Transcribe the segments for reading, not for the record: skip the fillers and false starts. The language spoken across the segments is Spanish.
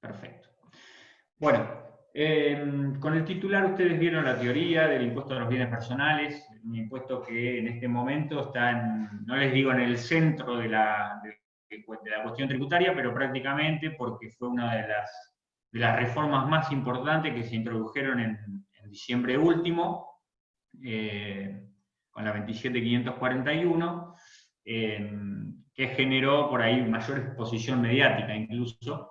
Perfecto. Bueno, con el titular ustedes vieron la teoría del impuesto a los bienes personales, un impuesto que en este momento está, no les digo en el centro de la cuestión tributaria, pero prácticamente porque fue una de las reformas más importantes que se introdujeron en diciembre último, con la 27541, que generó por ahí mayor exposición mediática incluso,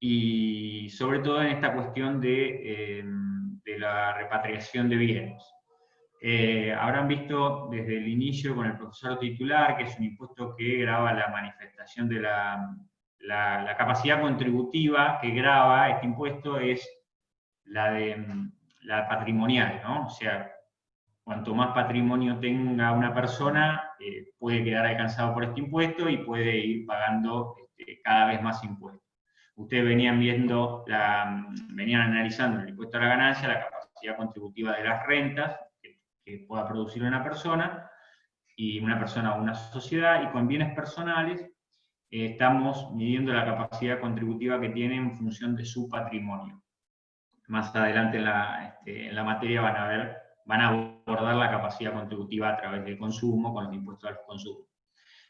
y sobre todo en esta cuestión de la repatriación de bienes. Habrán visto desde el inicio con el profesor titular que es un impuesto que grava la manifestación de la capacidad contributiva que grava este impuesto es la patrimonial, ¿no? O sea, cuanto más patrimonio tenga una persona, puede quedar alcanzado por este impuesto y puede ir pagando cada vez más impuestos. Ustedes venían analizando el impuesto a la ganancia, la capacidad contributiva de las rentas que pueda producir una persona o una sociedad, y con bienes personales estamos midiendo la capacidad contributiva que tienen en función de su patrimonio. Más adelante en la materia van a abordar la capacidad contributiva a través del consumo, con los impuestos al consumo.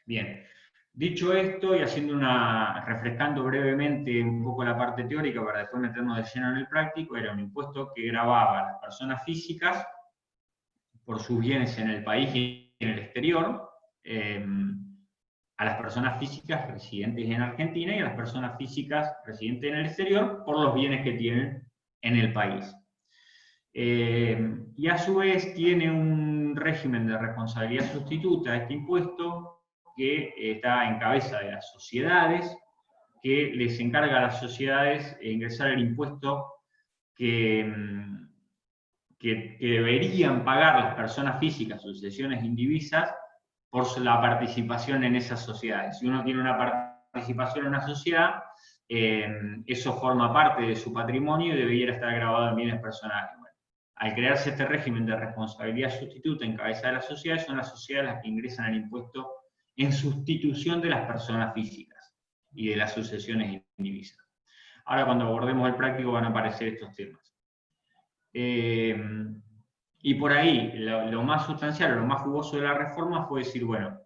Bien, dicho esto y refrescando brevemente un poco la parte teórica para después meternos de lleno en el práctico, era un impuesto que gravaba a las personas físicas por sus bienes en el país y en el exterior, a las personas físicas residentes en Argentina y a las personas físicas residentes en el exterior por los bienes que tienen en el país. Y a su vez tiene un régimen de responsabilidad sustituta este impuesto que está en cabeza de las sociedades, que les encarga a las sociedades ingresar el impuesto que deberían pagar las personas físicas, sucesiones indivisas, por la participación en esas sociedades. Si uno tiene una participación en una sociedad, eso forma parte de su patrimonio y debería estar grabado en bienes personales. Bueno, al crearse este régimen de responsabilidad sustituta en cabeza de las sociedades, son las sociedades las que ingresan el impuesto en sustitución de las personas físicas y de las sucesiones indivisas. Ahora, cuando abordemos el práctico, van a aparecer estos temas. Y por ahí, lo más sustancial o lo más jugoso de la reforma fue decir, bueno,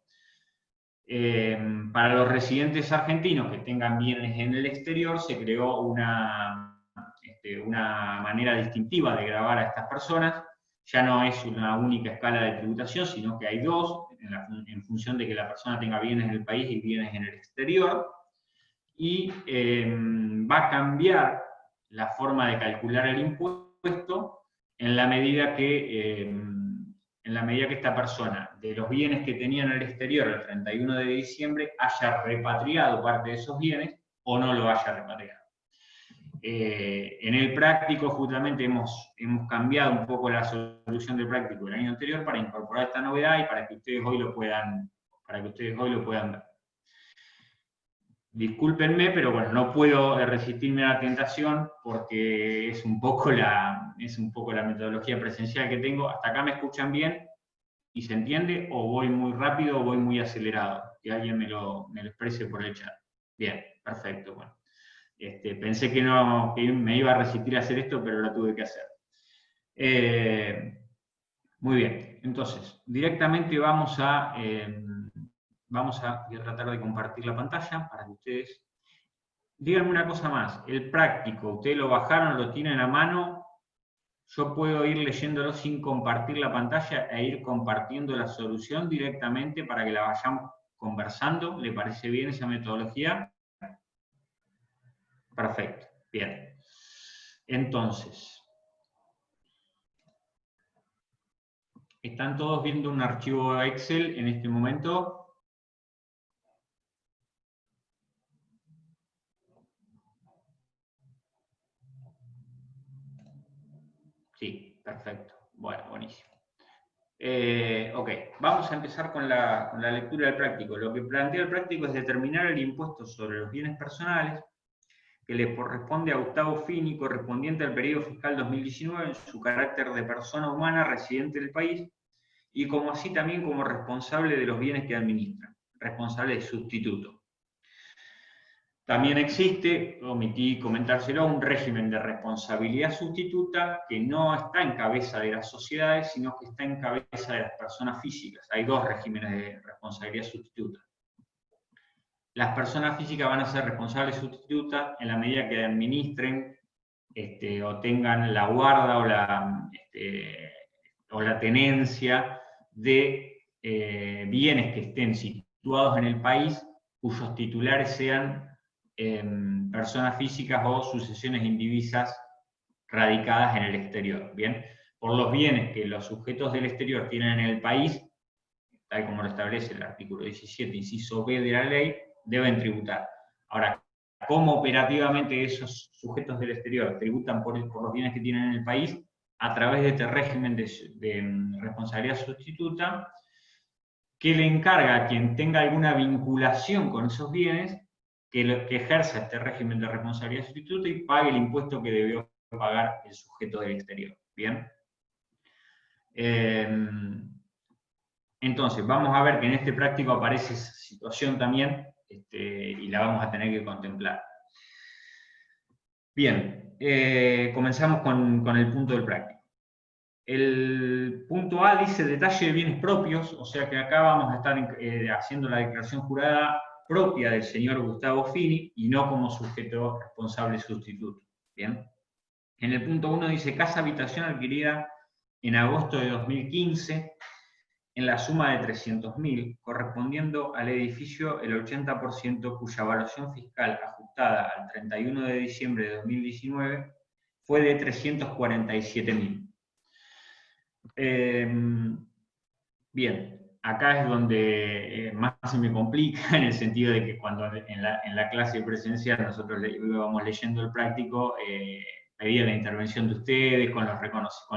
para los residentes argentinos que tengan bienes en el exterior, se creó una manera distintiva de gravar a estas personas. Ya no es una única escala de tributación, sino que hay dos, en función de que la persona tenga bienes en el país y bienes en el exterior. Y va a cambiar la forma de calcular el impuesto en la medida que esta persona, de los bienes que tenía en el exterior el 31 de diciembre, haya repatriado parte de esos bienes o no lo haya repatriado. En el práctico, justamente, hemos cambiado un poco la solución del práctico del año anterior para incorporar esta novedad y para que ustedes hoy lo puedan ver. Discúlpenme, pero bueno, no puedo resistirme a la tentación porque es un poco la metodología presencial que tengo. ¿Hasta acá me escuchan bien y se entiende? ¿O voy muy rápido o voy muy acelerado? Que alguien me lo exprese por el chat. Bien, perfecto. Bueno, pensé que me iba a resistir a hacer esto, pero lo tuve que hacer. Muy bien, entonces, directamente voy a tratar de compartir la pantalla para que ustedes... Díganme una cosa más, el práctico, ¿ustedes lo bajaron, lo tienen a mano? Yo puedo ir leyéndolo sin compartir la pantalla e ir compartiendo la solución directamente para que la vayamos conversando. ¿Le parece bien esa metodología? Perfecto, bien. Entonces, ¿están todos viendo un archivo Excel en este momento? Sí, perfecto. Bueno, buenísimo. Ok, vamos a empezar con la lectura del práctico. Lo que plantea el práctico es determinar el impuesto sobre los bienes personales que le corresponde a Gustavo Fini, correspondiente al periodo fiscal 2019, en su carácter de persona humana residente del país, y como así también como responsable de los bienes que administra, responsable de sustituto. También existe, omití comentárselo, un régimen de responsabilidad sustituta que no está en cabeza de las sociedades, sino que está en cabeza de las personas físicas. Hay dos regímenes de responsabilidad sustituta. Las personas físicas van a ser responsables sustitutas en la medida que administren o tengan la guarda o la tenencia de bienes que estén situados en el país cuyos titulares sean personas físicas o sucesiones indivisas radicadas en el exterior. Bien, por los bienes que los sujetos del exterior tienen en el país, tal como lo establece el artículo 17, inciso B de la ley, deben tributar. Ahora, ¿cómo operativamente esos sujetos del exterior tributan por los bienes que tienen en el país? A través de este régimen de responsabilidad sustituta, que le encarga a quien tenga alguna vinculación con esos bienes que ejerza este régimen de responsabilidad sustituta y pague el impuesto que debió pagar el sujeto del exterior. ¿Bien? Entonces, vamos a ver que en este práctico aparece esa situación también, y la vamos a tener que contemplar. Bien, comenzamos con el punto del práctico. El punto A dice detalle de bienes propios, o sea que acá vamos a estar haciendo la declaración jurada propia del señor Gustavo Fini y no como sujeto responsable sustituto. Bien. En el punto 1 dice casa habitación adquirida en agosto de 2015 en la suma de 300.000, correspondiendo al edificio el 80% cuya evaluación fiscal ajustada al 31 de diciembre de 2019 fue de 347.000. Bien, acá es donde más se me complica, en el sentido de que cuando en la clase presencial nosotros íbamos leyendo el práctico, pedía la intervención de ustedes con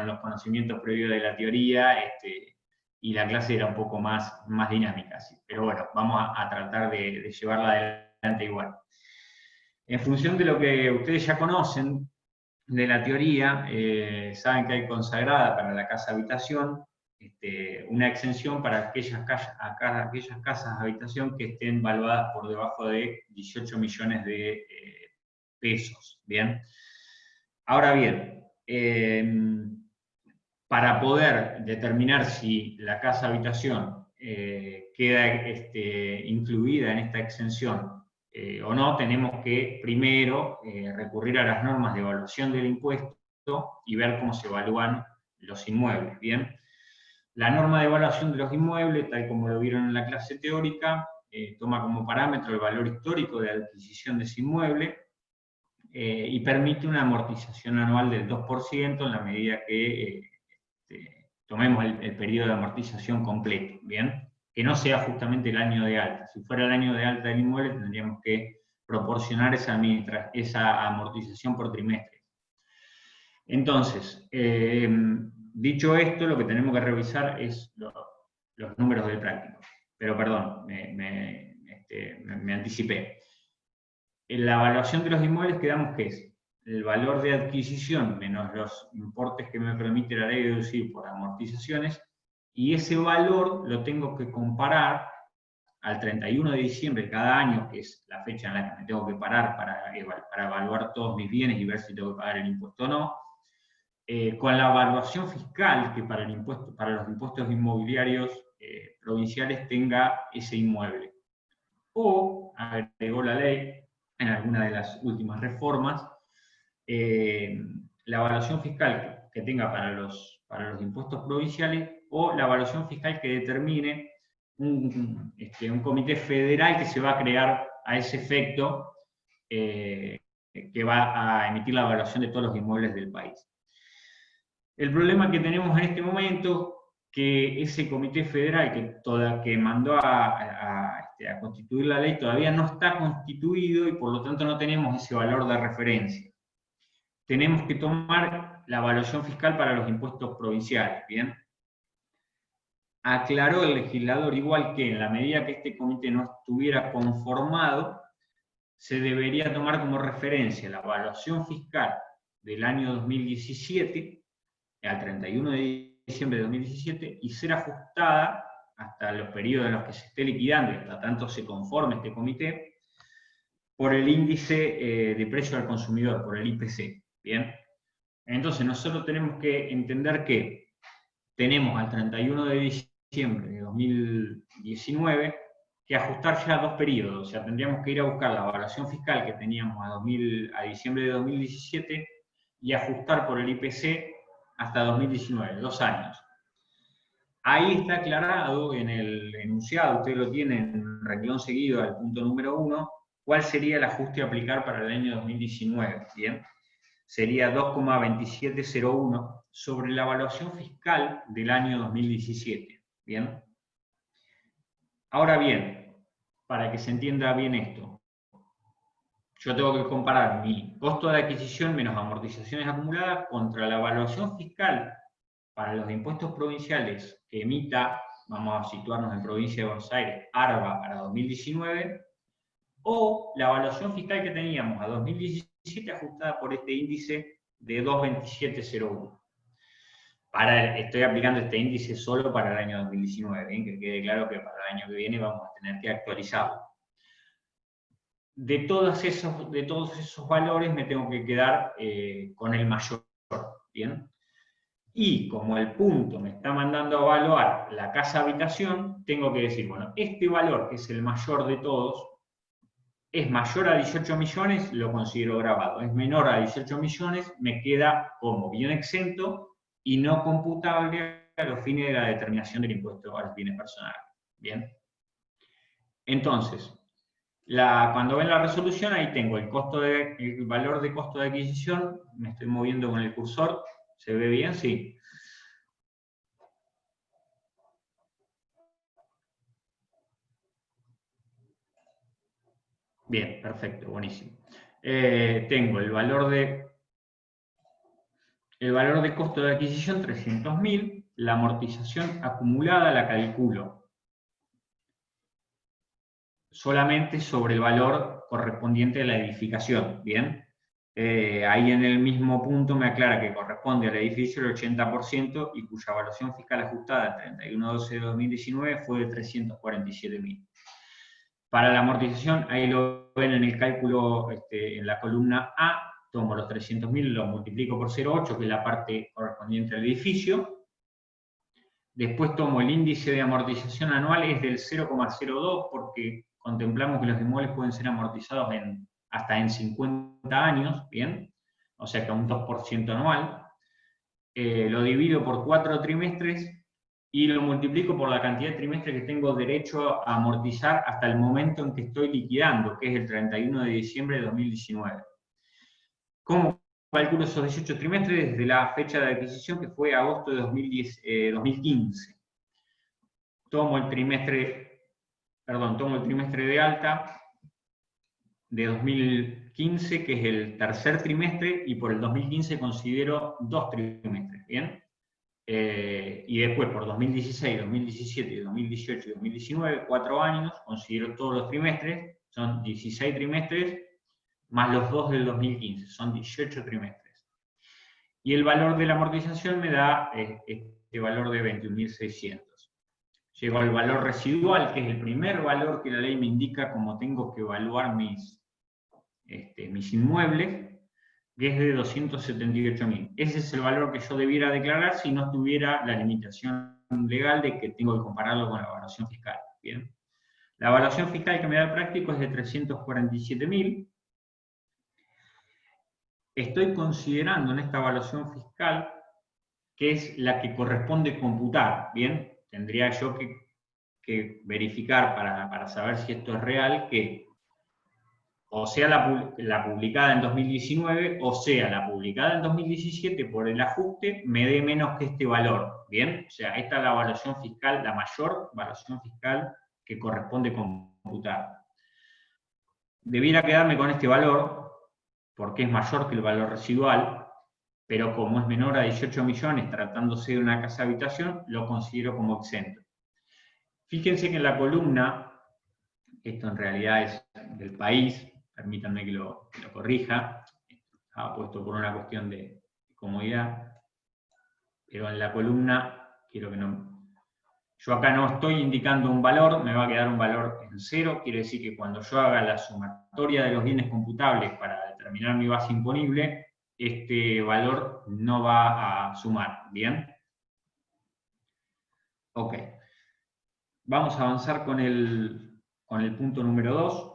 los conocimientos previos de la teoría, y la clase era un poco más dinámica. ¿Sí? Pero bueno, vamos a tratar de llevarla adelante igual. En función de lo que ustedes ya conocen de la teoría, saben que hay consagrada para la casa habitación una exención para aquellas casas habitación que estén valuadas por debajo de 18 millones de pesos. ¿Bien? Ahora bien, para poder determinar si la casa habitación queda incluida en esta exención o no, tenemos que primero recurrir a las normas de evaluación del impuesto y ver cómo se evalúan los inmuebles. ¿Bien? La norma de evaluación de los inmuebles, tal como lo vieron en la clase teórica, toma como parámetro el valor histórico de adquisición de ese inmueble y permite una amortización anual del 2% en la medida que tomemos el periodo de amortización completo, ¿bien? Que no sea justamente el año de alta. Si fuera el año de alta del inmueble, tendríamos que proporcionar esa amortización por trimestre. Entonces, dicho esto, lo que tenemos que revisar es los números del práctico. Pero perdón, me anticipé. En la evaluación de los inmuebles quedamos que es el valor de adquisición menos los importes que me permite la ley deducir por amortizaciones, y ese valor lo tengo que comparar al 31 de diciembre de cada año, que es la fecha en la que me tengo que parar para evaluar todos mis bienes y ver si tengo que pagar el impuesto o no, con la evaluación fiscal que para los impuestos inmobiliarios provinciales tenga ese inmueble. O, agregó la ley, en alguna de las últimas reformas, la evaluación fiscal que tenga para los impuestos provinciales, o la evaluación fiscal que determine un comité federal que se va a crear a ese efecto, que va a emitir la evaluación de todos los inmuebles del país. El problema que tenemos en este momento, que ese comité federal que mandó a constituir la ley todavía no está constituido y por lo tanto no tenemos ese valor de referencia. Tenemos que tomar la evaluación fiscal para los impuestos provinciales, ¿bien? Aclaró el legislador igual que en la medida que este comité no estuviera conformado, se debería tomar como referencia la evaluación fiscal del año 2017 al 31 de diciembre de 2017 y ser ajustada hasta los periodos en los que se esté liquidando y hasta tanto se conforme este comité por el índice de precio al consumidor, por el IPC. ¿Bien? Entonces nosotros tenemos que entender que tenemos al 31 de diciembre de 2019 que ajustar ya 2 periodos. O sea, tendríamos que ir a buscar la evaluación fiscal que teníamos a diciembre de 2017 y ajustar por el IPC hasta 2019, 2 años. Ahí está aclarado en el enunciado, usted lo tiene en renglón seguido al punto número 1, cuál sería el ajuste a aplicar para el año 2019, ¿bien? Sería 2,2701 sobre la evaluación fiscal del año 2017, ¿bien? Ahora bien, para que se entienda bien esto, yo tengo que comparar mi costo de adquisición menos amortizaciones acumuladas contra la evaluación fiscal para los impuestos provinciales que emita, vamos a situarnos en provincia de Buenos Aires, ARBA para 2019, o la evaluación fiscal que teníamos a 2017 ajustada por este índice de 2,2701. Estoy aplicando este índice solo para el año 2019, ¿bien? Que quede claro que para el año que viene vamos a tener que actualizarlo. De todos esos valores me tengo que quedar con el mayor, ¿bien? Y como el punto me está mandando a evaluar la casa habitación, tengo que decir, bueno, este valor, que es el mayor de todos, es mayor a 18 millones, lo considero grabado. Es menor a 18 millones, me queda como bien exento y no computable a los fines de la determinación del impuesto a los bienes personales. ¿Bien? Entonces, cuando ven la resolución, ahí tengo el valor de costo de adquisición, me estoy moviendo con el cursor, ¿se ve bien? Sí. Bien, perfecto, buenísimo. Tengo el valor de costo de adquisición 300.000, la amortización acumulada la calculo solamente sobre el valor correspondiente a la edificación, ¿bien? Ahí en el mismo punto me aclara que corresponde al edificio el 80% y cuya evaluación fiscal ajustada el 31/12/2019 fue de 347.000. Para la amortización, ahí lo ven en el cálculo, en la columna A, tomo los 300.000, lo multiplico por 0,8, que es la parte correspondiente al edificio. Después tomo el índice de amortización anual, es del 0,02, porque contemplamos que los inmuebles pueden ser amortizados hasta en 50 años, ¿bien? O sea que a un 2% anual. Lo divido por 4 trimestres y lo multiplico por la cantidad de trimestres que tengo derecho a amortizar hasta el momento en que estoy liquidando, que es el 31 de diciembre de 2019. ¿Cómo calculo esos 18 trimestres? Desde la fecha de adquisición, que fue agosto de 2015. Tomo el trimestre de alta de 2015, que es el tercer trimestre, y por el 2015 considero 2 trimestres, ¿bien? Y después por 2016, 2017, 2018 y 2019, 4 años, considero todos los trimestres, son 16 trimestres, más los 2 del 2015, son 18 trimestres. Y el valor de la amortización me da este valor de 21.600. Llego al valor residual, que es el primer valor que la ley me indica como tengo que evaluar mis inmuebles, que es de 278.000. Ese es el valor que yo debiera declarar si no tuviera la limitación legal de que tengo que compararlo con la evaluación fiscal. ¿Bien? La evaluación fiscal que me da el práctico es de 347.000. Estoy considerando en esta evaluación fiscal que es la que corresponde computar. ¿Bien? Tendría yo que verificar para saber si esto es real, que o sea la publicada en 2019, o sea la publicada en 2017, por el ajuste, me dé menos que este valor, ¿bien? O sea, esta es la evaluación fiscal, la mayor evaluación fiscal que corresponde computar. Debiera quedarme con este valor, porque es mayor que el valor residual, pero como es menor a 18 millones, tratándose de una casa habitación, lo considero como exento. Fíjense que en la columna, esto en realidad es del país, permítanme que lo corrija, estaba puesto por una cuestión de comodidad, pero en la columna, quiero que no... Yo acá no estoy indicando un valor, me va a quedar un valor en cero, quiere decir que cuando yo haga la sumatoria de los bienes computables para determinar mi base imponible, este valor no va a sumar, ¿bien? Ok. Vamos a avanzar con el punto número 2.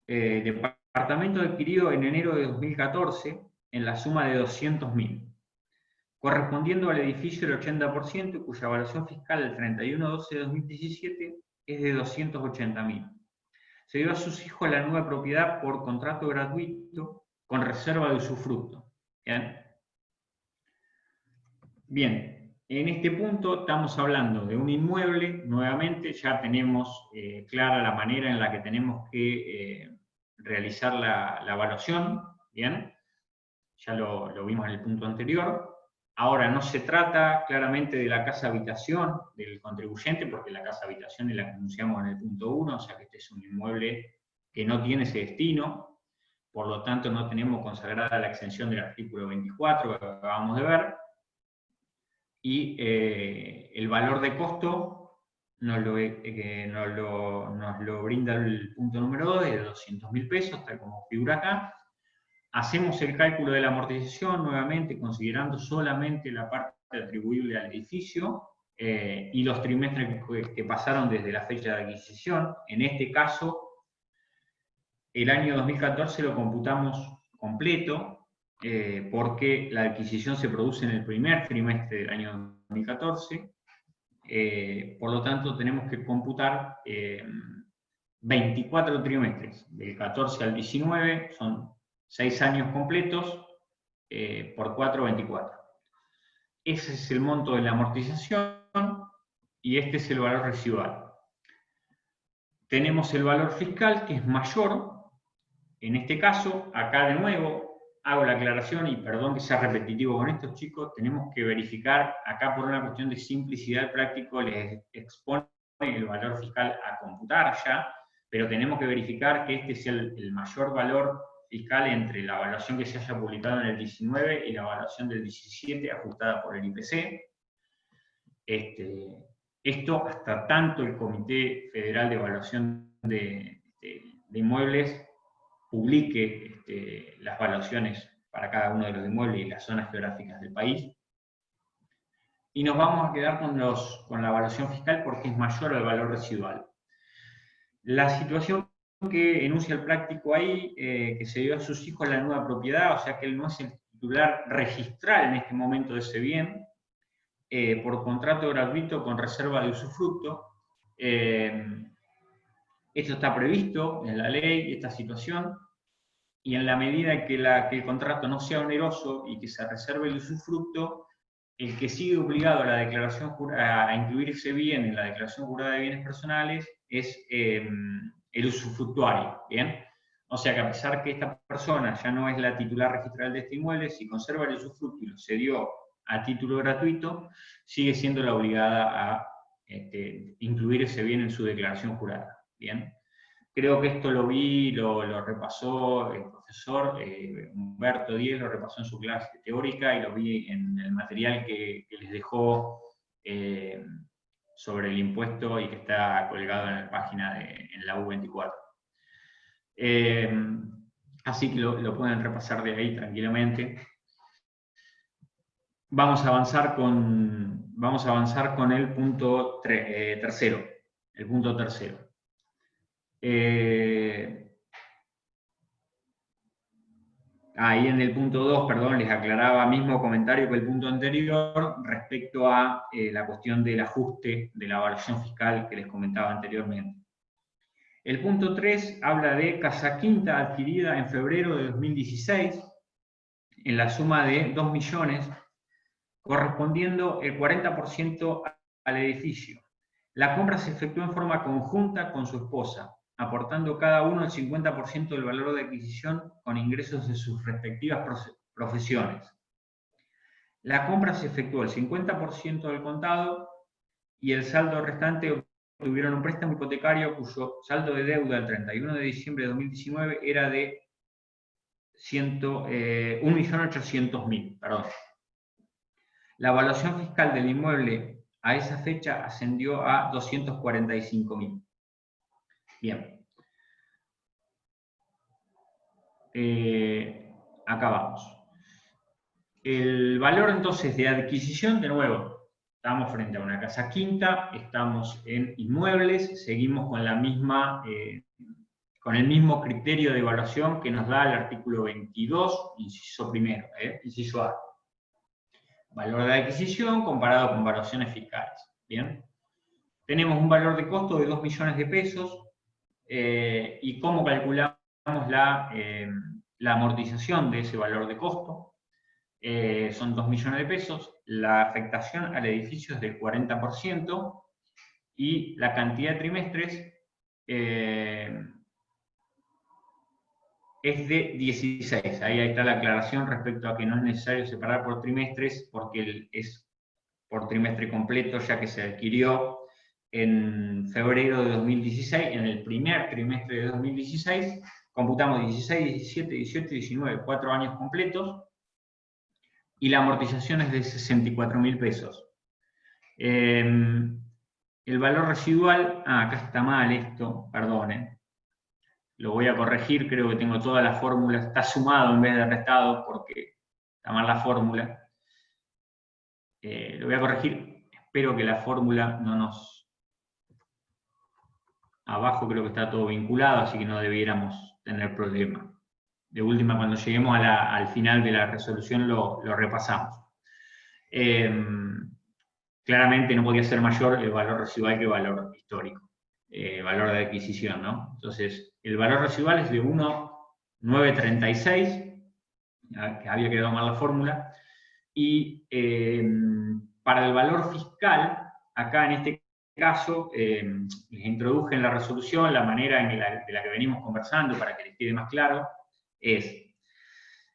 Departamento adquirido en enero de 2014 en la suma de 200.000, correspondiendo al edificio el 80%, cuya evaluación fiscal el 31/12/2017 es de 280.000. Se dio a sus hijos la nueva propiedad por contrato gratuito con reserva de usufructo. ¿Bien? Bien, en este punto estamos hablando de un inmueble, nuevamente ya tenemos clara la manera en la que tenemos que realizar la evaluación, ¿bien? Ya lo vimos en el punto anterior. Ahora no se trata claramente de la casa habitación del contribuyente, porque la casa habitación es la que anunciamos en el punto 1, o sea que este es un inmueble que no tiene ese destino, por lo tanto no tenemos consagrada la exención del artículo 24 que acabamos de ver, y el valor de costo nos lo brinda el punto número 2, de 200.000 pesos, tal como figura acá. Hacemos el cálculo de la amortización, nuevamente considerando solamente la parte atribuible al edificio y los trimestres que pasaron desde la fecha de adquisición. En este caso, el año 2014 lo computamos completo, porque la adquisición se produce en el primer trimestre del año 2014, por lo tanto tenemos que computar 24 trimestres, del 14 al 19, son 6 años completos, por 4, 24. Ese es el monto de la amortización y este es el valor residual. Tenemos el valor fiscal, que es mayor. En este caso, acá de nuevo, hago la aclaración, y perdón que sea repetitivo con estos chicos, tenemos que verificar, acá por una cuestión de simplicidad práctico, les expone el valor fiscal a computar ya, pero tenemos que verificar que este sea el mayor valor fiscal entre la evaluación que se haya publicado en el 19 y la evaluación del 17 ajustada por el IPC. Esto hasta tanto el Comité Federal de Evaluación de Inmuebles publique las evaluaciones para cada uno de los inmuebles y las zonas geográficas del país. Y nos vamos a quedar con la evaluación fiscal porque es mayor al valor residual. La situación que enuncia el práctico ahí, que se dio a sus hijos la nueva propiedad, o sea que él no es el titular registral en este momento de ese bien, por contrato gratuito con reserva de usufructo. Esto está previsto en la ley, esta situación, y en la medida que el contrato no sea oneroso y que se reserve el usufructo, el que sigue obligado a la declaración a incluir ese bien en la declaración jurada de bienes personales es el usufructuario, ¿bien? O sea que a pesar que esta persona ya no es la titular registral de este inmueble, si conserva el usufructo y lo cedió a título gratuito, sigue siendo la obligada a incluir ese bien en su declaración jurada, ¿bien? Creo que esto lo repasó el profesor Humberto Díez, lo repasó en su clase teórica y lo vi en el material que les dejó sobre el impuesto y que está colgado en la página en la U24. Así que lo pueden repasar de ahí tranquilamente. Vamos a avanzar con el punto tercero. El punto tercero. Ahí en el punto 2, perdón, les aclaraba mismo comentario que el punto anterior respecto a la cuestión del ajuste de la evaluación fiscal que les comentaba anteriormente. El punto 3 habla de casa quinta adquirida en febrero de 2016 en la suma de 2 millones, correspondiendo el 40% al edificio. La compra se efectuó en forma conjunta con su esposa, aportando cada uno el 50% del valor de adquisición con ingresos de sus respectivas profesiones. La compra se efectuó el 50% del contado y el saldo restante obtuvieron un préstamo hipotecario cuyo saldo de deuda el 31 de diciembre de 2019 era de 1.800.000. La evaluación fiscal del inmueble a esa fecha ascendió a 245.000. Bien. Acá vamos. El valor entonces de adquisición, de nuevo, estamos frente a una casa quinta, estamos en inmuebles, seguimos con la misma, con el mismo criterio de evaluación que nos da el artículo 22, inciso primero, inciso A. Valor de adquisición comparado con valoraciones fiscales. Bien. Tenemos un valor de costo de 2 millones de pesos, y cómo calculamos la amortización de ese valor de costo. Son 2 millones de pesos, la afectación al edificio es del 40% y la cantidad de trimestres es de 16. Ahí está la aclaración respecto a que no es necesario separar por trimestres porque es por trimestre completo, ya que se adquirió en febrero de 2016, en el primer trimestre de 2016, computamos 16, 17, 18 y 19, 4 años completos, y la amortización es de 64.000 pesos. El valor residual, acá está mal esto, perdonen, lo voy a corregir, creo que tengo toda la fórmula, está sumado en vez de restado porque está mal la fórmula. Lo voy a corregir, espero que la fórmula no nos... Abajo creo que está todo vinculado, así que no debiéramos tener problema. De última, cuando lleguemos al final de la resolución lo repasamos. Claramente no podía ser mayor el valor residual que el valor histórico, valor de adquisición, ¿no? Entonces, el valor residual es de 1.936, que había quedado mal la fórmula, y para el valor fiscal, acá en este caso, les introduje en la resolución la manera de la que venimos conversando para que les quede más claro, es,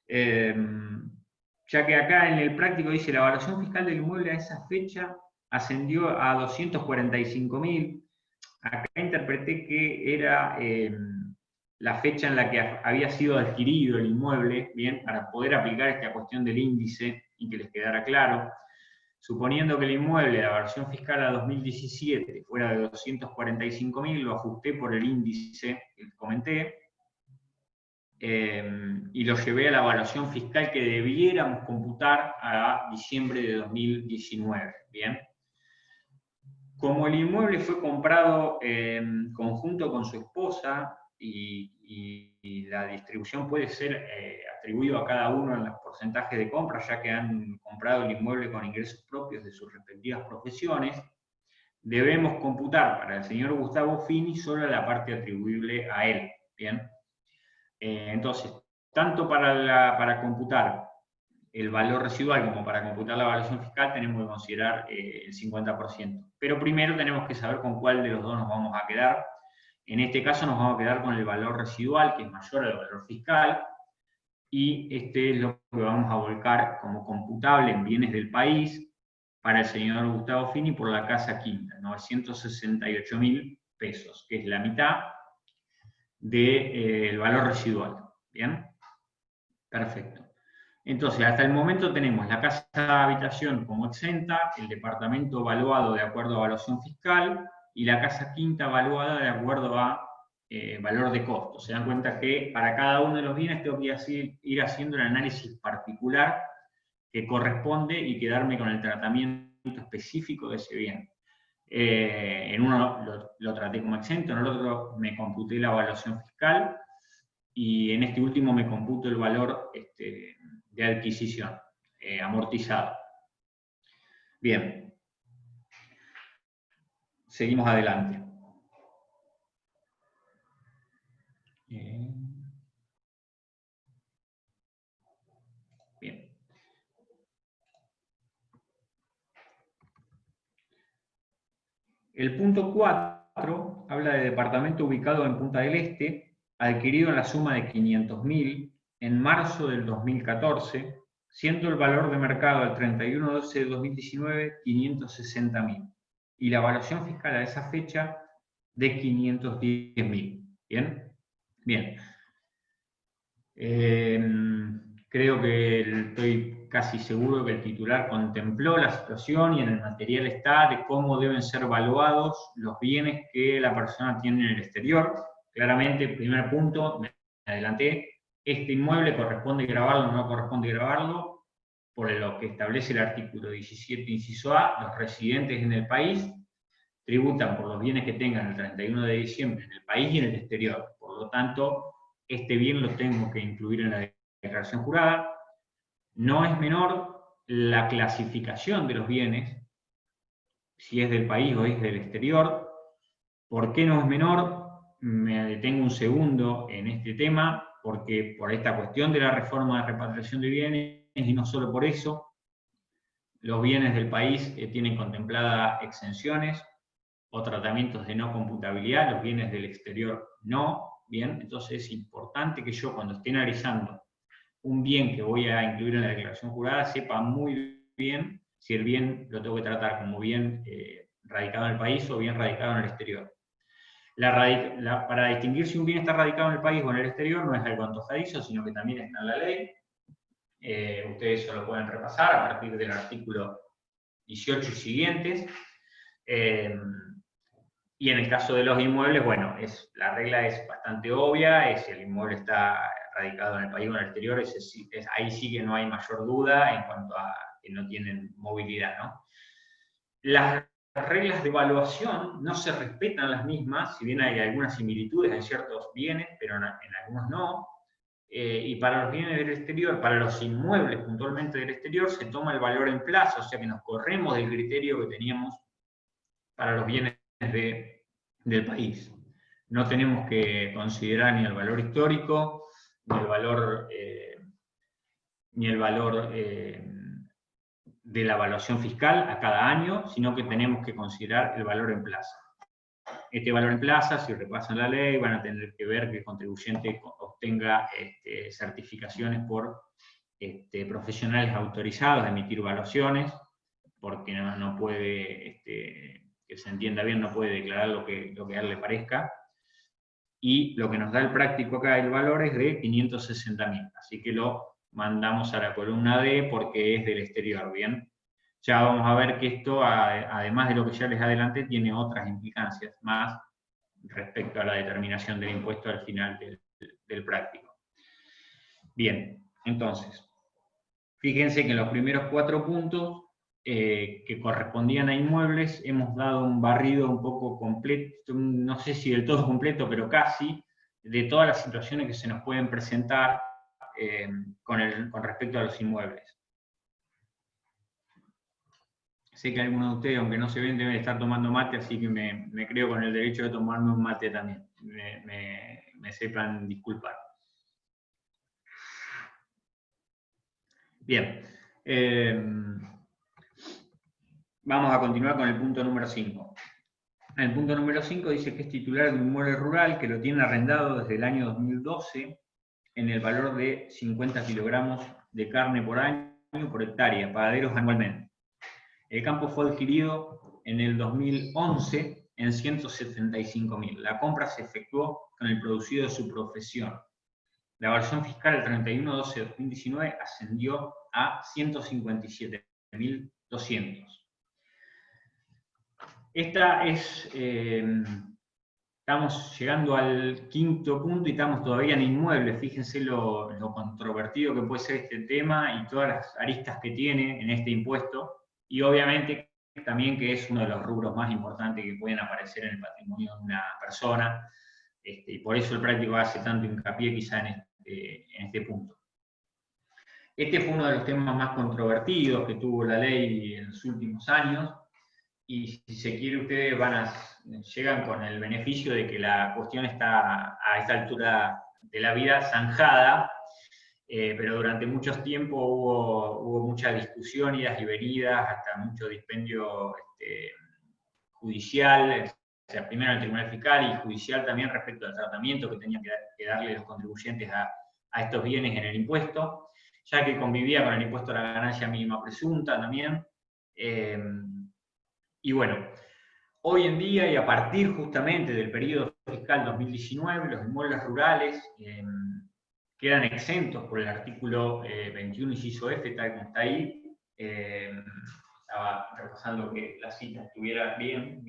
ya que acá en el práctico dice la evaluación fiscal del inmueble a esa fecha ascendió a 245.000, acá interpreté que era la fecha en la que había sido adquirido el inmueble, bien, para poder aplicar esta cuestión del índice y que les quedara claro. Suponiendo que el inmueble, la evaluación fiscal a 2017 fuera de 245.000, lo ajusté por el índice que comenté, y lo llevé a la evaluación fiscal que debiéramos computar a diciembre de 2019. Bien. Como el inmueble fue comprado en conjunto con su esposa y la distribución puede ser atribuido a cada uno en los porcentajes de compra, ya que han comprado el inmueble con ingresos propios de sus respectivas profesiones, debemos computar para el señor Gustavo Fini solo la parte atribuible a él. Bien. Entonces, tanto para computar el valor residual como para computar la evaluación fiscal tenemos que considerar el 50%. Pero primero tenemos que saber con cuál de los dos nos vamos a quedar. En este caso nos vamos a quedar con el valor residual, que es mayor al valor fiscal, y este es lo que vamos a volcar como computable en bienes del país para el señor Gustavo Fini por la casa quinta, 968.000 pesos, que es la mitad del valor residual. ¿Bien? Perfecto. Entonces, hasta el momento tenemos la casa habitación como exenta, el departamento evaluado de acuerdo a evaluación fiscal y la casa quinta evaluada de acuerdo a valor de costo. Se dan cuenta que para cada uno de los bienes tengo que ir haciendo un análisis particular que corresponde y quedarme con el tratamiento específico de ese bien. En uno lo traté como exento, en el otro me computé la evaluación fiscal y en este último me computo el valor de adquisición, amortizado. Bien. Seguimos adelante. Bien. El punto 4 habla de departamento ubicado en Punta del Este, adquirido en la suma de 500.000 en marzo del 2014, siendo el valor de mercado al 31/12 de 2019 560.000 y la evaluación fiscal a esa fecha de 510.000. ¿Bien? Bien. Creo que estoy casi seguro que el titular contempló la situación y en el material está de cómo deben ser evaluados los bienes que la persona tiene en el exterior. Claramente, primer punto, me adelanté, este inmueble corresponde grabarlo o no corresponde grabarlo, por lo que establece el artículo 17, inciso A, los residentes en el país tributan por los bienes que tengan el 31 de diciembre en el país y en el exterior. Por lo tanto, este bien lo tengo que incluir en la declaración jurada. No es menor la clasificación de los bienes, si es del país o es del exterior. ¿Por qué no es menor? Me detengo un segundo en este tema, porque por esta cuestión de la reforma de repatriación de bienes, y no solo por eso, los bienes del país tienen contempladas exenciones o tratamientos de no computabilidad, los bienes del exterior no. Bien, entonces es importante que yo, cuando esté analizando un bien que voy a incluir en la declaración jurada, sepa muy bien si el bien lo tengo que tratar como bien radicado en el país o bien radicado en el exterior. Para distinguir si un bien está radicado en el país o en el exterior no es algo antojadizo, sino que también está en la ley. Ustedes eso lo pueden repasar a partir del artículo 18 y siguientes. Y en el caso de los inmuebles, bueno, la regla es bastante obvia, si el inmueble está radicado en el país o en el exterior, ahí sí que no hay mayor duda en cuanto a que no tienen movilidad, ¿no? Las reglas de evaluación no se respetan las mismas, si bien hay algunas similitudes en ciertos bienes, pero en algunos no. Y para los bienes del exterior, para los inmuebles puntualmente del exterior, se toma el valor en plazo, o sea que nos corremos del criterio que teníamos para los bienes del país. No tenemos que considerar ni el valor histórico, ni el valor de la evaluación fiscal a cada año, sino que tenemos que considerar el valor en plaza. Este valor en plaza, si repasan la ley, van a tener que ver que el contribuyente obtenga certificaciones por profesionales autorizados a emitir evaluaciones, porque no puede, que se entienda bien, no puede declarar lo que a él le parezca. Y lo que nos da el práctico acá, el valor, es de 560.000. Así que lo mandamos a la columna D porque es del exterior, ¿bien? Ya vamos a ver que esto, además de lo que ya les adelanté, tiene otras implicancias más respecto a la determinación del impuesto al final del práctico. Bien, entonces, fíjense que en los primeros 4 puntos que correspondían a inmuebles, hemos dado un barrido un poco completo, no sé si del todo completo, pero casi, de todas las situaciones que se nos pueden presentar con respecto a los inmuebles. Sé que algunos de ustedes, aunque no se ven, deben estar tomando mate, así que me creo con el derecho de tomarme un mate también. Me sepan disculpar. Bien. Vamos a continuar con el punto número 5. El punto número 5 dice que es titular de un inmueble rural que lo tiene arrendado desde el año 2012 en el valor de 50 kilogramos de carne por año por hectárea, pagaderos anualmente. El campo fue adquirido en el 2011 en 175.000. La compra se efectuó con el producido de su profesión. La evaluación fiscal el 31/12/2019 ascendió a 157.200. Estamos llegando al 5.º punto y estamos todavía en inmuebles. Fíjense lo controvertido que puede ser este tema y todas las aristas que tiene en este impuesto. Y obviamente también que es uno de los rubros más importantes que pueden aparecer en el patrimonio de una persona. Y por eso el práctico hace tanto hincapié quizá en este punto. Este fue uno de los temas más controvertidos que tuvo la ley en los últimos años. Y si se quiere, ustedes llegan con el beneficio de que la cuestión está a esta altura de la vida zanjada, pero durante mucho tiempo hubo mucha discusión, idas y venidas, hasta mucho dispendio judicial, o sea, primero en el Tribunal Fiscal y judicial también respecto al tratamiento que tenían que darle los contribuyentes a estos bienes en el impuesto, ya que convivía con el impuesto a la ganancia mínima presunta también. Y bueno, hoy en día y a partir justamente del periodo fiscal 2019, los inmuebles rurales quedan exentos por el artículo 21, inciso F, tal como está ahí. Estaba repasando que la cita estuviera bien.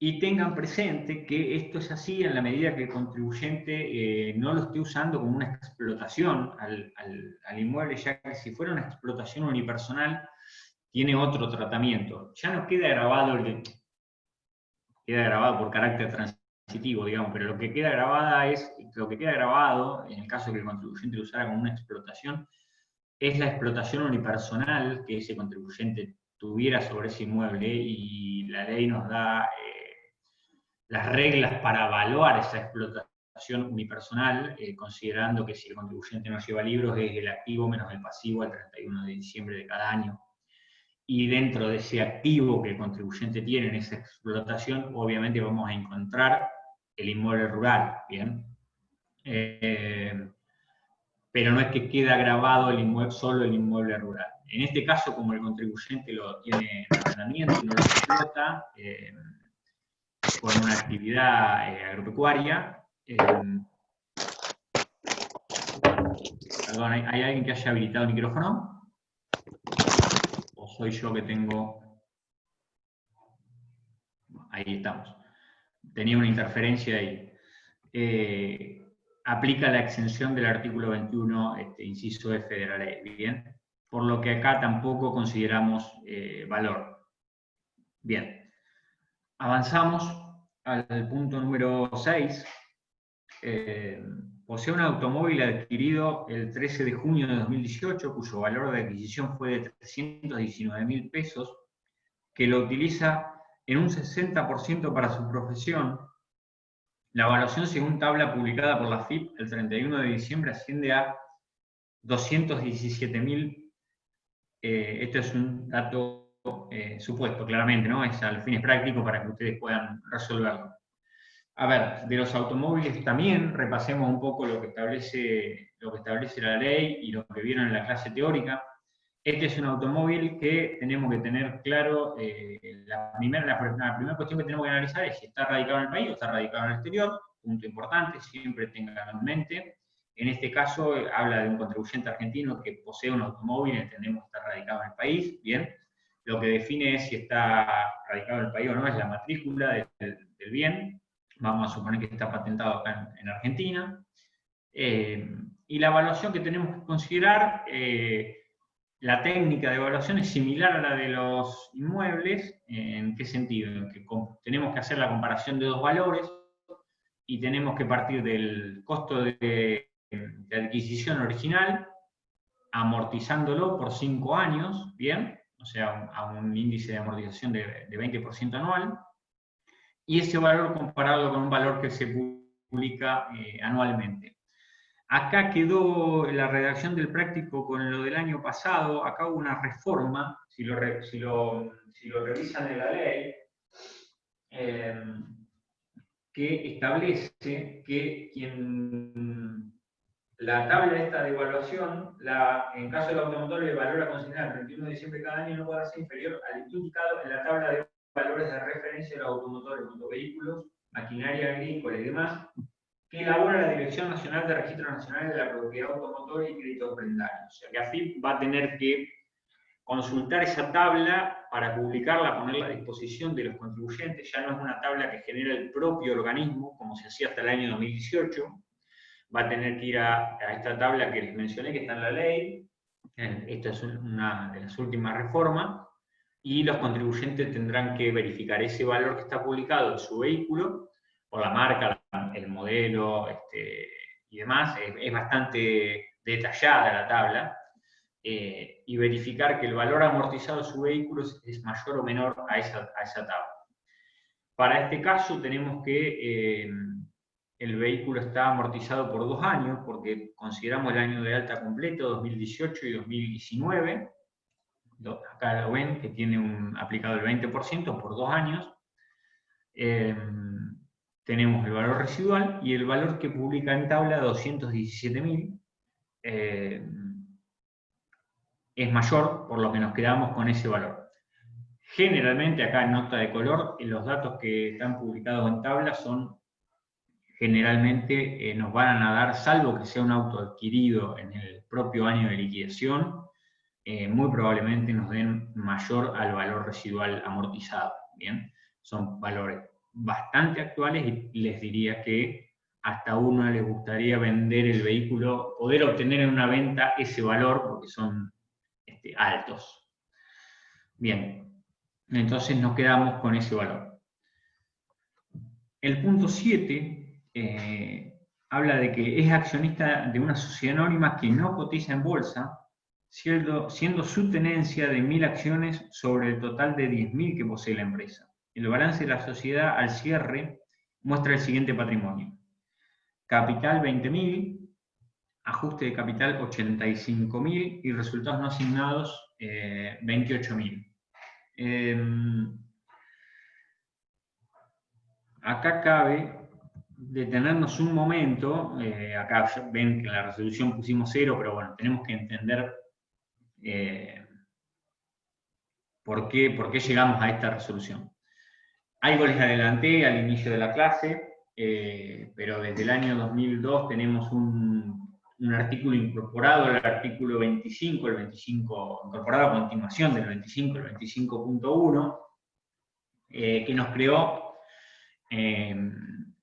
Y tengan presente que esto es así en la medida que el contribuyente no lo esté usando como una explotación al inmueble, ya que si fuera una explotación unipersonal, tiene otro tratamiento. Ya no queda grabado por carácter transitivo, digamos, pero lo que queda grabado, en el caso de que el contribuyente lo usara como una explotación, es la explotación unipersonal que ese contribuyente tuviera sobre ese inmueble, y la ley nos da las reglas para evaluar esa explotación unipersonal, considerando que si el contribuyente no lleva libros es el activo menos el pasivo al 31 de diciembre de cada año. Y dentro de ese activo que el contribuyente tiene en esa explotación, obviamente vamos a encontrar el inmueble rural, ¿bien? Pero no es que queda grabado solo el inmueble rural. En este caso, como el contribuyente lo tiene en arrendamiento y no lo explota, con una actividad agropecuaria. Perdón, ¿hay alguien que haya habilitado el micrófono? ¿O soy yo que tengo...? Ahí estamos. Tenía una interferencia ahí. Aplica la exención del artículo 21, inciso F de la ley, ¿bien? Por lo que acá tampoco consideramos valor. Bien. Avanzamos al punto número 6. Posee un automóvil adquirido el 13 de junio de 2018, cuyo valor de adquisición fue de 319.000 pesos, que lo utiliza en un 60% para su profesión. La evaluación, según tabla publicada por la FIP el 31 de diciembre, asciende a 217.000. Este es un dato supuesto, claramente, ¿no? Es al fines prácticos para que ustedes puedan resolverlo. A ver, de los automóviles también repasemos un poco lo que establece la ley y lo que vieron en la clase teórica. Este es un automóvil que tenemos que tener claro. La primera cuestión que tenemos que analizar es si está radicado en el país o está radicado en el exterior. Punto importante, siempre tenganlo en mente. En este caso habla de un contribuyente argentino que posee un automóvil, entendemos que está radicado en el país, bien. Lo que define si está radicado en el país o no es la matrícula del bien. Vamos a suponer que está patentado acá en Argentina. Y la evaluación que tenemos que considerar, la técnica de evaluación es similar a la de los inmuebles. ¿En qué sentido? En que tenemos que hacer la comparación de dos valores y tenemos que partir del costo de adquisición original, amortizándolo por 5 años, ¿bien? O sea, a un índice de amortización de 20% anual, y ese valor compararlo con un valor que se publica anualmente. Acá quedó la redacción del práctico con lo del año pasado. Acá hubo una reforma, si lo revisan en la ley, que establece que la tabla esta de evaluación, en caso del automotor, el valor a considerar el 31 de diciembre de cada año no podrá ser inferior al indicado en la tabla de valores de referencia de los automotores, motovehículos, maquinaria agrícola y demás, que elabora la Dirección Nacional de Registros Nacionales de la Propiedad Automotor y Créditos Prendarios. O sea que AFIP va a tener que consultar esa tabla para publicarla, ponerla a disposición de los contribuyentes. Ya no es una tabla que genera el propio organismo, como se hacía hasta el año 2018. Va a tener que ir a esta tabla que les mencioné, que está en la ley. Esta es una de las últimas reformas. Y los contribuyentes tendrán que verificar ese valor que está publicado en su vehículo, por la marca, el modelo y demás. Es bastante detallada la tabla. Y verificar que el valor amortizado de su vehículo es mayor o menor a esa tabla. Para este caso tenemos que el vehículo está amortizado por 2 años, porque consideramos el año de alta completo, 2018 y 2019. Acá lo ven, que tiene aplicado el 20% por 2 años. Tenemos el valor residual y el valor que publica en tabla, 217.000. Es mayor, por lo que nos quedamos con ese valor. Generalmente, acá en nota de color, los datos que están publicados en tabla son generalmente nos van a dar, salvo que sea un auto adquirido en el propio año de liquidación, muy probablemente nos den mayor al valor residual amortizado, ¿bien? Son valores bastante actuales y les diría que hasta a uno les gustaría vender el vehículo, poder obtener en una venta ese valor, porque son altos. Bien, entonces nos quedamos con ese valor. El punto 7 habla de que es accionista de una sociedad anónima que no cotiza en bolsa, siendo su tenencia de 1.000 acciones sobre el total de 10.000 que posee la empresa. El balance de la sociedad al cierre muestra el siguiente patrimonio. Capital 20.000, ajuste de capital 85.000 y resultados no asignados 28.000. Acá cabe detenernos un momento, acá ven que en la resolución pusimos 0, pero bueno, tenemos que entender por qué llegamos a esta resolución. Algo les adelanté al inicio de la clase, pero desde el año 2002 tenemos un artículo incorporado al artículo 25, el 25 incorporado a continuación del 25, el 25.1, que nos creó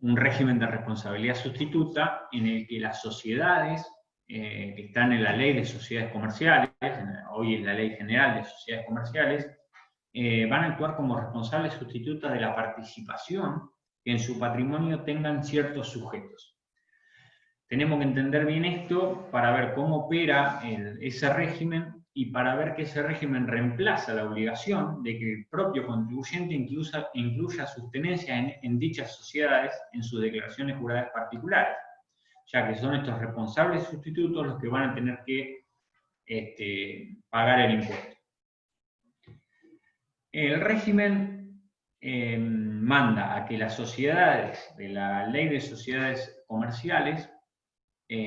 un régimen de responsabilidad sustituta en el que las sociedades que están en la ley de sociedades comerciales, hoy es la ley general de sociedades comerciales, van a actuar como responsables sustitutas de la participación que en su patrimonio tengan ciertos sujetos. Tenemos que entender bien esto para ver cómo opera ese régimen y para ver que ese régimen reemplaza la obligación de que el propio contribuyente incluya sus tenencias en dichas sociedades en sus declaraciones juradas particulares, ya que son estos responsables sustitutos los que van a tener que pagar el impuesto. El régimen manda a que las sociedades de la Ley de Sociedades Comerciales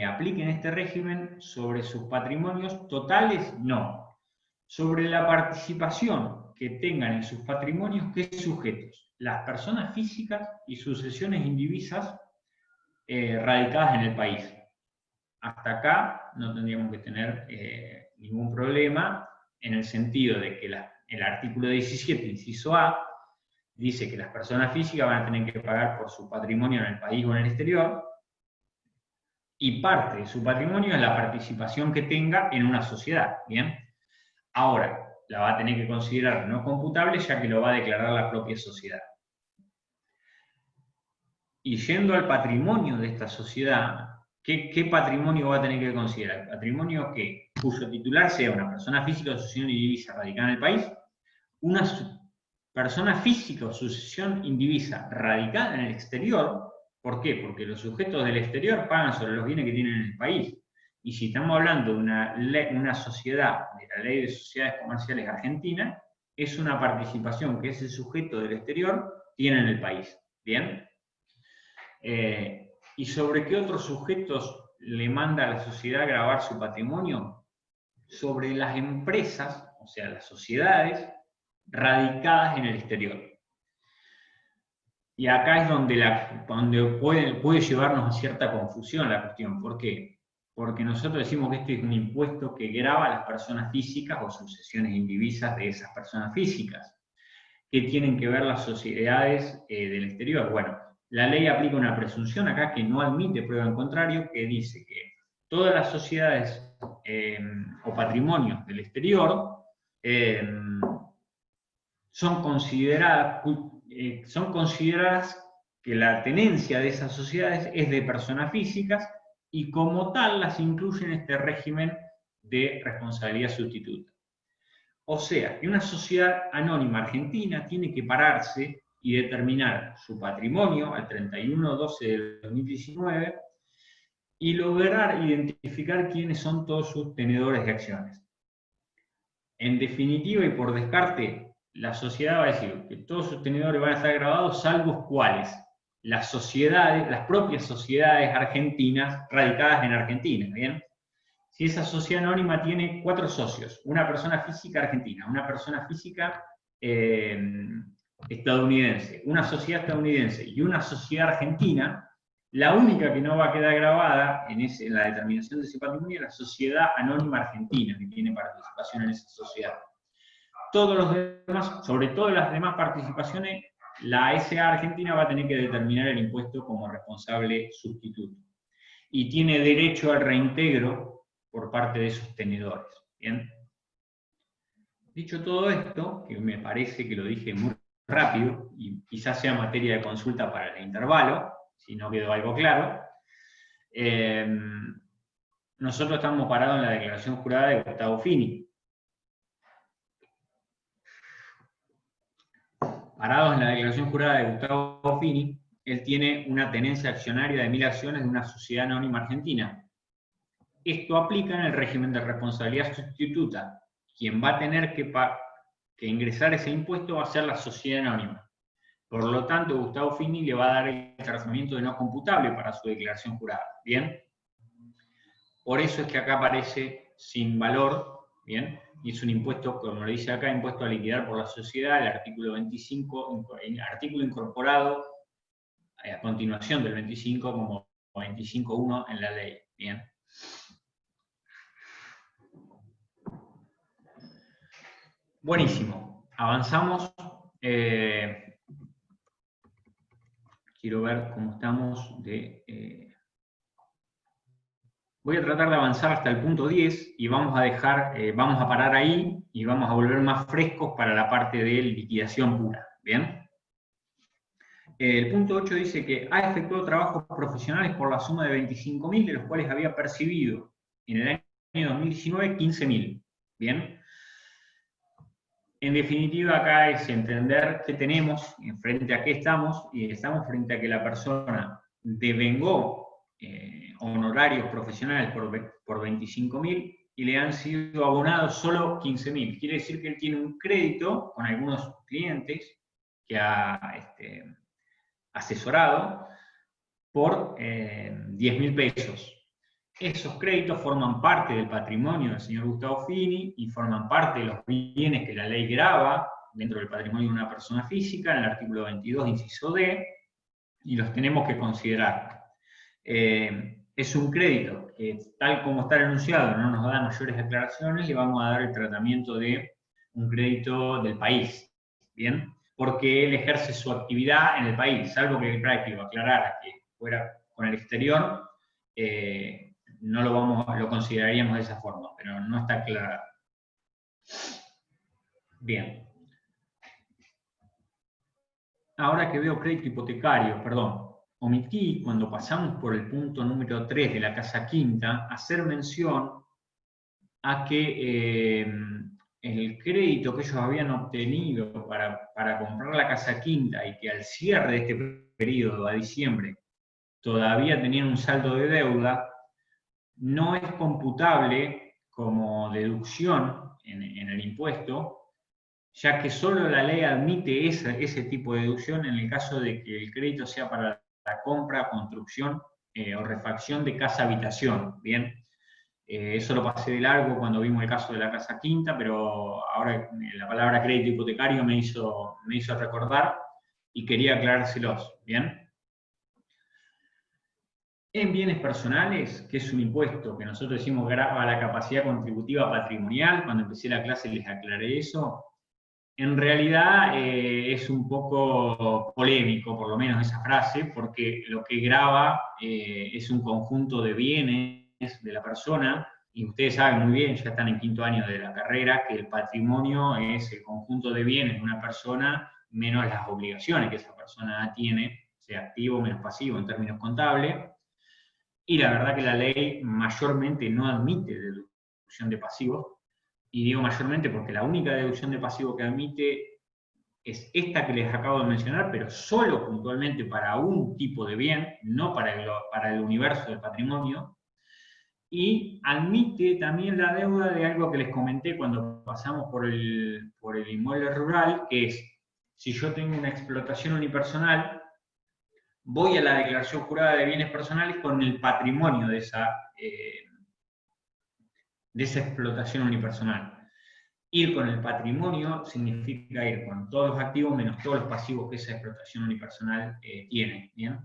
apliquen este régimen sobre sus patrimonios totales, no. Sobre la participación que tengan en sus patrimonios, ¿qué sujetos? Las personas físicas y sucesiones indivisas radicadas en el país. Hasta acá no tendríamos que tener ningún problema en el sentido de que el artículo 17, inciso A, dice que las personas físicas van a tener que pagar por su patrimonio en el país o en el exterior, y parte de su patrimonio es la participación que tenga en una sociedad, ¿bien? Ahora, la va a tener que considerar no computable ya que lo va a declarar la propia sociedad. Y yendo al patrimonio de esta sociedad, ¿qué patrimonio va a tener que considerar? El patrimonio cuyo titular sea una persona física o sucesión indivisa radicada en el país, una persona física o sucesión indivisa radicada en el exterior. ¿Por qué? Porque los sujetos del exterior pagan sobre los bienes que tienen en el país. Y si estamos hablando de una sociedad de la Ley de Sociedades Comerciales Argentina, es una participación que ese sujeto del exterior tiene en el país. ¿Bien? ¿Y sobre qué otros sujetos le manda a la sociedad gravar su patrimonio? Sobre las empresas, o sea, las sociedades radicadas en el exterior. Y acá es donde puede llevarnos a cierta confusión la cuestión. ¿Por qué? Porque nosotros decimos que este es un impuesto que grava a las personas físicas o sucesiones indivisas de esas personas físicas. ¿Qué tienen que ver las sociedades del exterior? Bueno, la ley aplica una presunción acá que no admite prueba en contrario, que dice que todas las sociedades o patrimonios del exterior son consideradas que la tenencia de esas sociedades es de personas físicas y como tal las incluye en este régimen de responsabilidad sustituta. O sea, que una sociedad anónima argentina tiene que pararse y determinar su patrimonio al 31/12 del 2019 y lograr identificar quiénes son todos sus tenedores de acciones. En definitiva y por descarte, la sociedad va a decir que todos sus tenedores van a estar grabados, salvo cuáles. Las propias sociedades argentinas radicadas en Argentina, ¿bien? Si esa sociedad anónima tiene 4 socios, una persona física argentina, una persona física estadounidense, una sociedad estadounidense y una sociedad argentina, La única que no va a quedar grabada en la determinación de ese patrimonio es la Sociedad Anónima Argentina, que tiene participación en esa sociedad. Todos los demás, sobre todo las demás participaciones, la SA Argentina va a tener que determinar el impuesto como responsable sustituto. Y tiene derecho al reintegro por parte de sus tenedores. ¿Bien? Dicho todo esto, que me parece que lo dije muy rápido, y quizás sea materia de consulta para el intervalo, si no quedó algo claro, nosotros estamos parados en la declaración jurada de Gustavo Fini. Parados en la declaración jurada de Gustavo Fini, él tiene una tenencia accionaria de 1000 acciones de una sociedad anónima argentina. Esto aplica en el régimen de responsabilidad sustituta. Quien va a tener que ingresar ese impuesto va a ser la sociedad anónima. Por lo tanto, Gustavo Fini le va a dar el tratamiento de no computable para su declaración jurada. ¿Bien? Por eso es que acá aparece sin valor, ¿bien? Y es un impuesto, como lo dice acá, impuesto a liquidar por la sociedad, el artículo 25, artículo incorporado a continuación del 25 como 25.1 en la ley. ¿Bien? Buenísimo. Avanzamos. Quiero ver cómo estamos de... Voy a tratar de avanzar hasta el punto 10 y vamos a parar ahí y vamos a volver más frescos para la parte de liquidación pura. ¿Bien? El punto 8 dice que ha efectuado trabajos profesionales por la suma de 25.000, de los cuales había percibido en el año 2019 15.000. ¿Bien? En definitiva, acá es entender qué tenemos, frente a qué estamos, y estamos frente a que la persona devengó honorarios profesionales por 25.000 y le han sido abonados solo 15.000. Quiere decir que él tiene un crédito con algunos clientes que ha asesorado por 10.000 pesos. Esos créditos forman parte del patrimonio del señor Gustavo Fini y forman parte de los bienes que la ley grava dentro del patrimonio de una persona física, en el artículo 22, inciso D, y los tenemos que considerar. Es un crédito que, tal como está enunciado, no nos da mayores declaraciones, le vamos a dar el tratamiento de un crédito del país, ¿bien? Porque él ejerce su actividad en el país, salvo que el práctico aclarara que fuera con el exterior, no lo consideraríamos de esa forma, pero no está claro. Bien. Ahora que veo crédito hipotecario, perdón, omití, cuando pasamos por el punto número 3 de la casa quinta, hacer mención a que el crédito que ellos habían obtenido para comprar la casa quinta y que al cierre de este periodo, a diciembre, todavía tenían un saldo de deuda, no es computable como deducción en el impuesto, ya que solo la ley admite ese tipo de deducción en el caso de que el crédito sea para la compra, construcción o refacción de casa-habitación. Bien, eso lo pasé de largo cuando vimos el caso de la casa quinta, pero ahora la palabra crédito hipotecario me hizo recordar y quería aclarárselos. Bien. En bienes personales, que es un impuesto que nosotros decimos grava la capacidad contributiva patrimonial, cuando empecé la clase les aclaré eso, en realidad es un poco polémico, por lo menos esa frase, porque lo que grava es un conjunto de bienes de la persona, y ustedes saben muy bien, ya están en quinto año de la carrera, que el patrimonio es el conjunto de bienes de una persona menos las obligaciones que esa persona tiene, sea activo menos pasivo en términos contables. Y la verdad que la ley mayormente no admite deducción de pasivos, y digo mayormente porque la única deducción de pasivos que admite es esta que les acabo de mencionar, pero solo puntualmente para un tipo de bien, no para el universo del patrimonio, y admite también la deuda de algo que les comenté cuando pasamos por el inmueble rural, que es, si yo tengo una explotación unipersonal, voy a la declaración jurada de bienes personales con el patrimonio de esa explotación unipersonal. Ir con el patrimonio significa ir con todos los activos menos todos los pasivos que esa explotación unipersonal tiene. ¿Bien?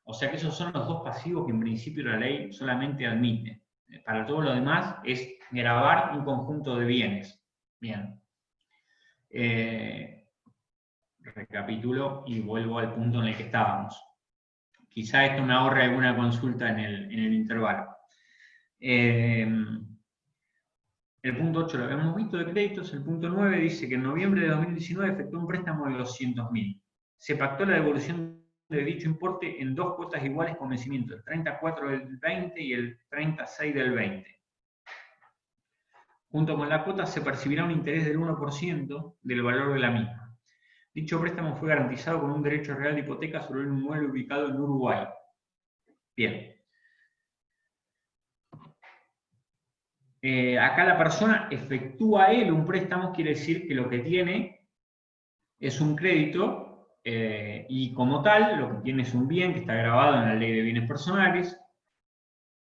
O sea que esos son los dos pasivos que en principio la ley solamente admite. Para todo lo demás es gravar un conjunto de bienes. Bien. Recapitulo y vuelvo al punto en el que estábamos. Quizá esto me ahorre alguna consulta en el intervalo. El punto 8 lo habíamos visto de créditos. El punto 9 dice que en noviembre de 2019 efectuó un préstamo de 200.000. Se pactó la devolución de dicho importe en 2 cuotas iguales con vencimiento, el 34 del 20 y el 36 del 20. Junto con la cuota se percibirá un interés del 1% del valor de la misma. Dicho préstamo fue garantizado con un derecho real de hipoteca sobre un inmueble ubicado en Uruguay. Bien. Acá la persona efectúa él un préstamo, quiere decir que lo que tiene es un crédito y como tal lo que tiene es un bien que está grabado en la Ley de Bienes Personales.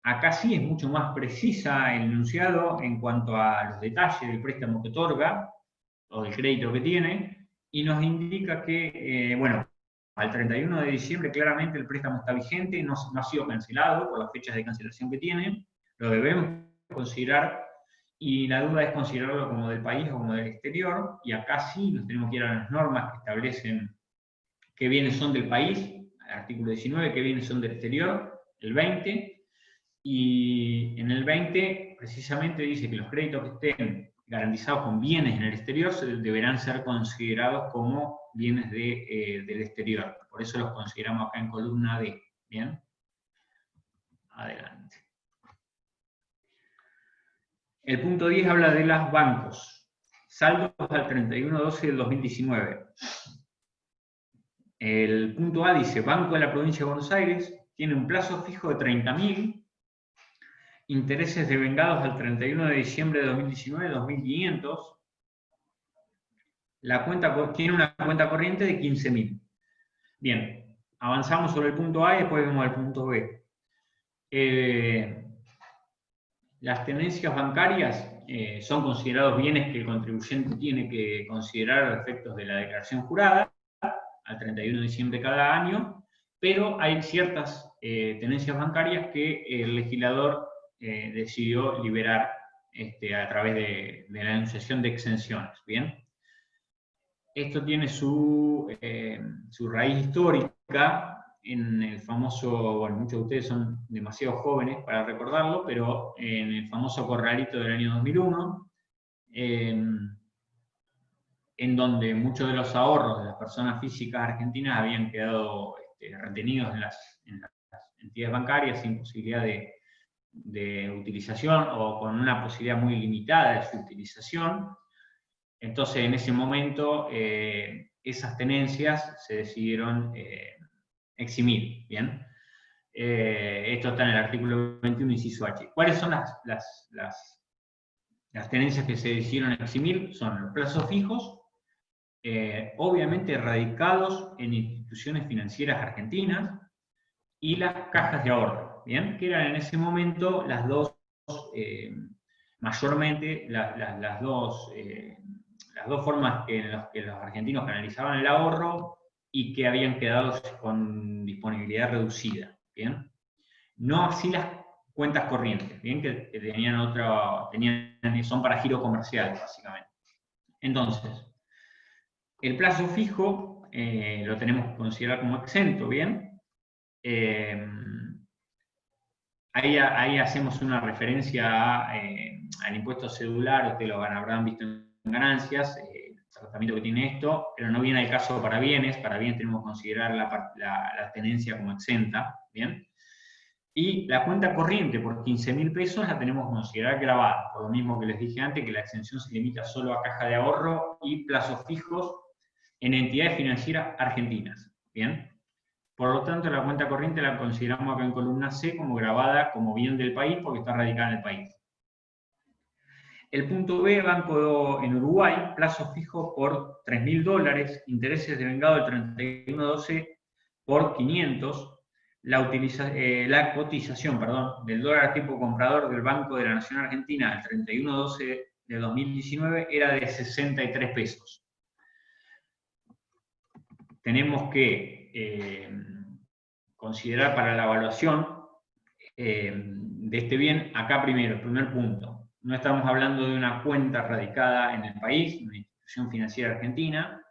Acá sí es mucho más precisa el enunciado en cuanto a los detalles del préstamo que otorga o del crédito que tiene y nos indica que, bueno, al 31 de diciembre claramente el préstamo está vigente, no ha sido cancelado por las fechas de cancelación que tiene, lo debemos considerar y la duda es considerarlo como del país o como del exterior, y acá sí nos tenemos que ir a las normas que establecen qué bienes son del país, el artículo 19, qué bienes son del exterior, el 20, y en el 20 precisamente dice que los créditos que estén garantizados con bienes en el exterior deberán ser considerados como bienes del exterior. Por eso los consideramos acá en columna D. ¿Bien? Adelante. El punto 10 habla de los bancos. Saldos al 31/12 del 2019. El punto A dice, Banco de la Provincia de Buenos Aires tiene un plazo fijo de 30.000, intereses devengados al 31 de diciembre de 2019, 2.500. La cuenta tiene una cuenta corriente de 15.000. Bien, avanzamos sobre el punto A y después vemos el punto B. Las tenencias bancarias son considerados bienes que el contribuyente tiene que considerar a efectos de la declaración jurada al 31 de diciembre de cada año, pero hay ciertas tenencias bancarias que el legislador decidió liberar a través de la enunciación de exenciones. ¿Bien? Esto tiene su raíz histórica en el famoso, bueno, muchos de ustedes son demasiado jóvenes para recordarlo, pero en el famoso corralito del año 2001, en donde muchos de los ahorros de las personas físicas argentinas habían quedado retenidos en las entidades bancarias sin posibilidad de utilización o con una posibilidad muy limitada de su utilización. Entonces, en ese momento, esas tenencias se decidieron eximir, ¿bien? Esto está en el artículo 21, inciso H. ¿Cuáles son las tenencias que se decidieron eximir? Son los plazos fijos, obviamente radicados en instituciones financieras argentinas, y las cajas de ahorro, ¿bien? Que eran en ese momento las dos, mayormente, las dos formas en las que los argentinos canalizaban el ahorro y que habían quedado con disponibilidad reducida, ¿bien? No así las cuentas corrientes, ¿bien? Que tenían son para giro comercial, básicamente. Entonces, el plazo fijo lo tenemos que considerar como exento, ¿bien? Ahí hacemos una referencia al impuesto cedular, ustedes lo habrán visto en ganancias, el tratamiento que tiene esto, pero no viene al caso para bienes tenemos que considerar la tenencia como exenta, ¿bien? Y la cuenta corriente por 15.000 pesos la tenemos que considerar grabada, por lo mismo que les dije antes, que la exención se limita solo a caja de ahorro y plazos fijos en entidades financieras argentinas, ¿bien? Por lo tanto, la cuenta corriente la consideramos acá en columna C como grabada como bien del país porque está radicada en el país. El punto B, Banco en Uruguay, plazo fijo por $3.000, intereses devengados el 31/12 por 500, la cotización del dólar tipo comprador del Banco de la Nación Argentina el 31/12 de 2019 era de 63 pesos. Tenemos que considerar para la evaluación de este bien, acá primero, primer punto, no estamos hablando de una cuenta radicada en el país, una institución financiera argentina,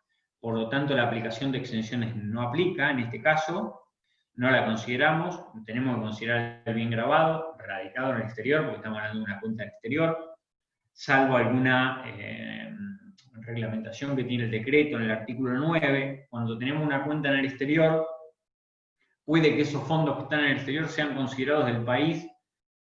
por lo tanto la aplicación de exenciones no aplica en este caso, no la consideramos, tenemos que considerar el bien grabado, radicado en el exterior, porque estamos hablando de una cuenta del exterior, salvo alguna reglamentación que tiene el decreto en el artículo 9, cuando tenemos una cuenta en el exterior, puede que esos fondos que están en el exterior sean considerados del país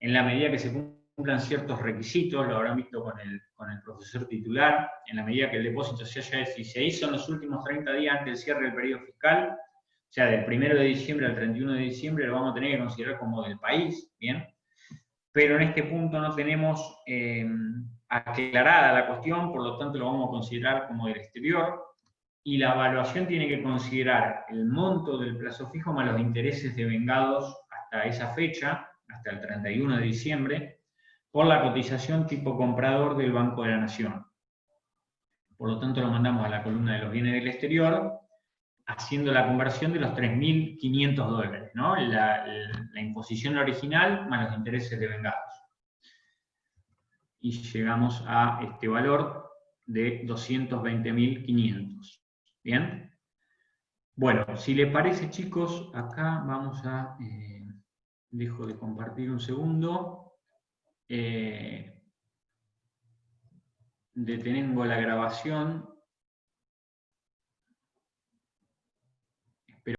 en la medida que se cumplan ciertos requisitos, lo habrán visto con el profesor titular, en la medida que el depósito si se hizo en los últimos 30 días antes del cierre del periodo fiscal, o sea, del 1 de diciembre al 31 de diciembre, lo vamos a tener que considerar como del país, ¿bien? Pero en este punto no tenemos aclarada la cuestión, por lo tanto lo vamos a considerar como del exterior, y la evaluación tiene que considerar el monto del plazo fijo más los intereses devengados hasta esa fecha, hasta el 31 de diciembre, por la cotización tipo comprador del Banco de la Nación. Por lo tanto, lo mandamos a la columna de los bienes del exterior, haciendo la conversión de los $3.500, ¿no? La imposición original más los intereses devengados. Y llegamos a este valor de 220.500. ¿Bien? Bueno, si les parece, chicos, acá vamos a... dejo de compartir un segundo. Detengo la grabación.